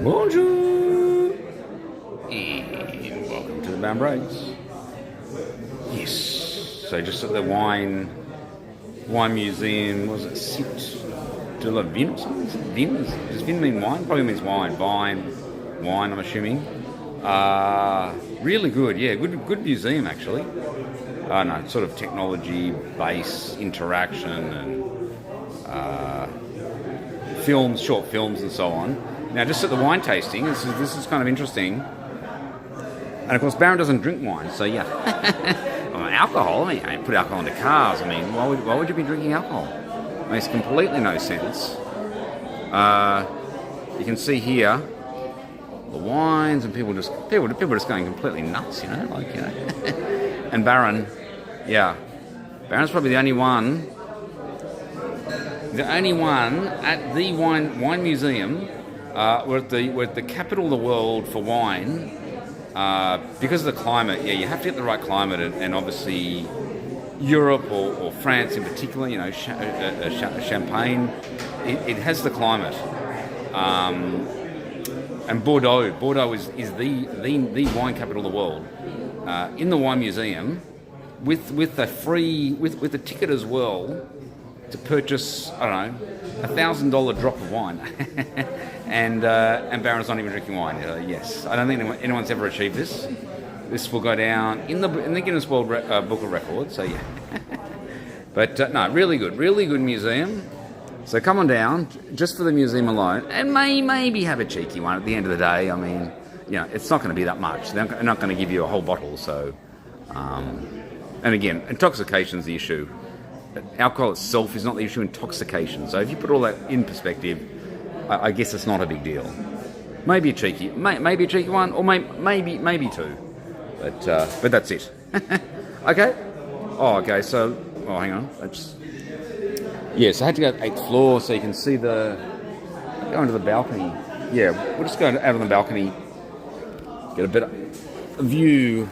Bonjour! And welcome to the Baron Breaks. Yes. So just at the wine museum, was it Sint de la Vin or something? Vin? Does Vin mean wine? Probably means wine. Wine, I'm assuming. Really good, yeah. Good museum, actually. No, sort of technology-based interaction and films, short films and so on. Now, just at the wine tasting, this is kind of interesting. And of course, Baron doesn't drink wine, so yeah. Alcohol, I mean, put alcohol into cars. I mean, why would you be drinking alcohol? It makes completely no sense. You can see here the wines and people just going completely nuts, And Baron's probably the only one at the wine museum. We're at the capital of the world for wine. Because of the climate, you have to get the right climate, and obviously Europe or France in particular, Champagne, it has the climate. And Bordeaux is the wine capital of the world. In the wine museum, with a ticket as well to purchase, I don't know, $1,000 drop of wine. and Baron's not even drinking wine. Yes, I don't think anyone's ever achieved this. This will go down in the Guinness World Book of Records. So yeah, but no, really good museum. So come on down just for the museum alone, and maybe have a cheeky one at the end of the day. I mean, it's not going to be that much. They're not going to give you a whole bottle. So, and again, intoxication's the issue. Alcohol itself is not the issue. Intoxication. So if you put all that in perspective, I guess it's not a big deal. Maybe a cheeky one, or maybe two, but that's it. Okay. Okay. So, hang on. So I had to go to the 8th floor so you can see go into the balcony. Yeah, we'll just go out on the balcony, get a better view.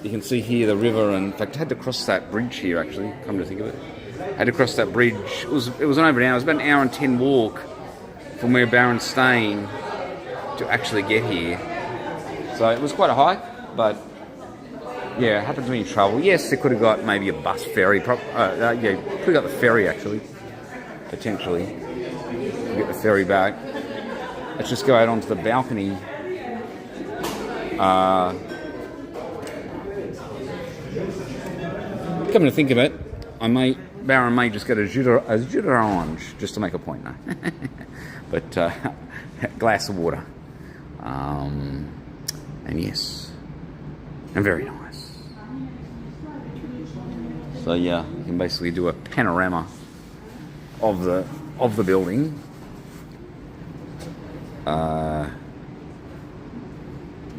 You can see here the river, and in fact, I had to cross that bridge here. Actually, come to think of it, I had to cross that bridge. It was over an hour. It was about an hour and 10 walk from where Baron's staying to actually get here. So it was quite a hike, but yeah, happened to be in trouble. Yes, they could have got maybe a bus ferry. Could have got the ferry actually, potentially. Get the ferry back. Let's just go out onto the balcony. Come to think of it, Baron may just get a jus d'orange just to make a point now. But glass of water. And yes, and very nice. So yeah, you can basically do a panorama of the building.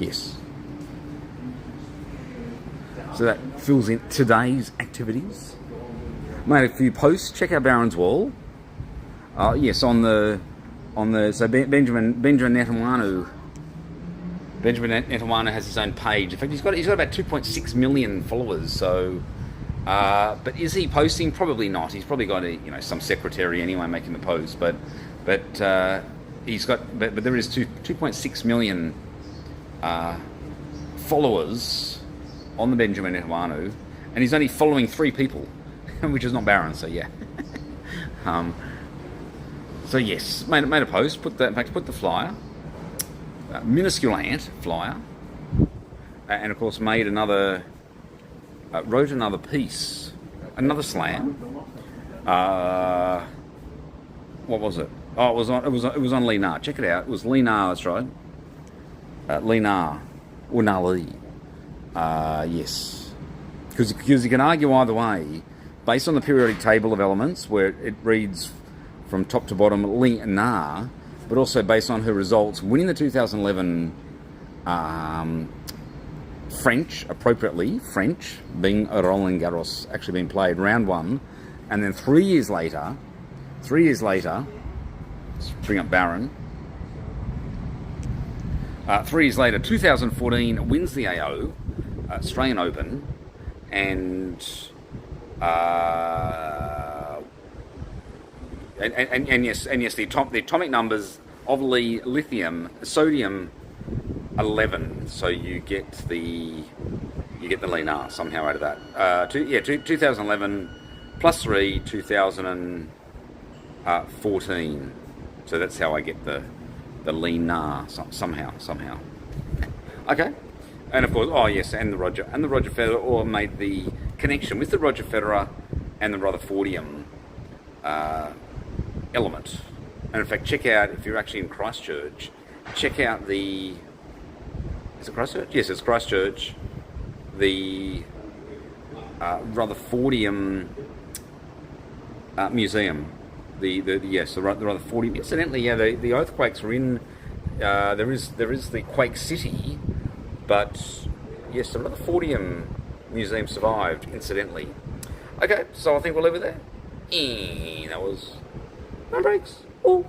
Yes. So that fills in today's activities. Made a few posts. Check out Baron's wall. Yes, so Benjamin Netanyahu. Benjamin Netanyahu has his own page. In fact, he's got about 2.6 million followers. So, but is he posting? Probably not. He's probably got some secretary anyway making the post. But he's got but there is 2.6 million followers on the Benjamin Netanyahu, and he's only following 3 people, which is not Baron. So yeah. So yes, made a post. Put the flyer, minuscule ant flyer, and of course made another, wrote another piece, another slam. What was it? Oh, it was on Linar. Check it out. It was Linar. That's right. Linar or Nali. Yes, because you can argue either way, based on the periodic table of elements, where it reads from top to bottom Linar, but also based on her results winning the 2011 French, appropriately French, being Roland Garros actually being played round 1, and then 3 years later, let's bring up Baron. 3 years later, 2014, wins the AO, Australian Open, and And yes, the atomic numbers of lithium, sodium 11. So you get the Li-Na somehow out of that. 2011 plus 3, 2014. So that's how I get the Li-Na somehow. Okay. And of course, and the Roger Federer made the connection with the Roger Federer and the Rutherfordium element. And in fact, check out, if you're actually in Christchurch, check out is it Christchurch? Yes, it's Christchurch. The Rutherfordium Museum. The Rutherfordium. Incidentally, the earthquakes are in. There is the Quake City, but yes, the Rutherfordium Museum survived. Incidentally. Okay, so I think we'll leave it there. And that was no breaks. Oh.